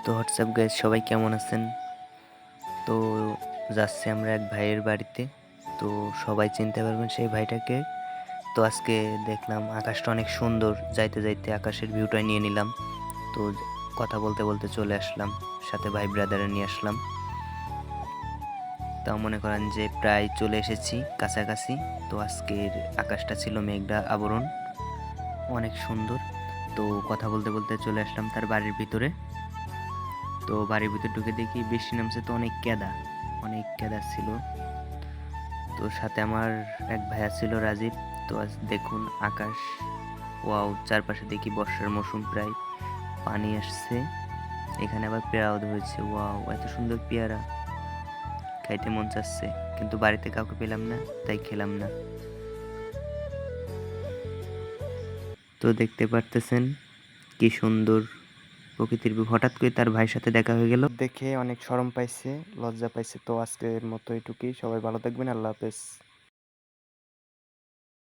তো WhatsApp guys, সবাই কেমন আছেন? তো যাচ্ছি আমরা এক ভাইয়ের বাড়িতে। তো সবাই চিনতে পারবেন সেই ভাইটাকে। তো আজকে দেখলাম আকাশটা অনেক সুন্দর, যাইতে যাইতে আকাশের ভিউটা নিয়ে নিলাম। তো কথা বলতে বলতে চলে আসলাম, সাথে ভাই ব্রাদারে নিয়ে আসলাম। তাও মনে করেন যে প্রায় চলে এসেছি কাছাকাছি। তো আজকের আকাশটা ছিল মেঘলা আবরণ, অনেক সুন্দর। তো কথা বলতে বলতে চলে আসলাম তার বাড়ির ভিতরে। তো বাড়ির ভিতর ঢুকে দেখি বৃষ্টি নামছে, তো অনেক কেদা ছিল। তো সাথে আমার এক ভাইয়া ছিল রাজীব। তো আজ দেখুন আকাশ, ওয়াও! চারপাশে দেখি বর্ষার মৌসুম প্রায়, পানি আসছে। এখানে আবার পেয়ারাও ধরেছে, ওয়াও! এত সুন্দর পেয়ারা, খাইতে মন চাচ্ছে, কিন্তু বাড়িতে কাউকে পেলাম না, তাই খেলাম না। তো দেখতে পারতেছেন কি সুন্দর প্রকৃতির রূপ। হঠাৎ করে তার ভাইয়ের সাথে দেখা হয়ে গেল, দেখে অনেক শরম পাইছে, লজ্জা পাইছে। তো আজকের মতো এটুকুই, সবাই ভালো থাকবেন, আল্লাহ হাফেজ।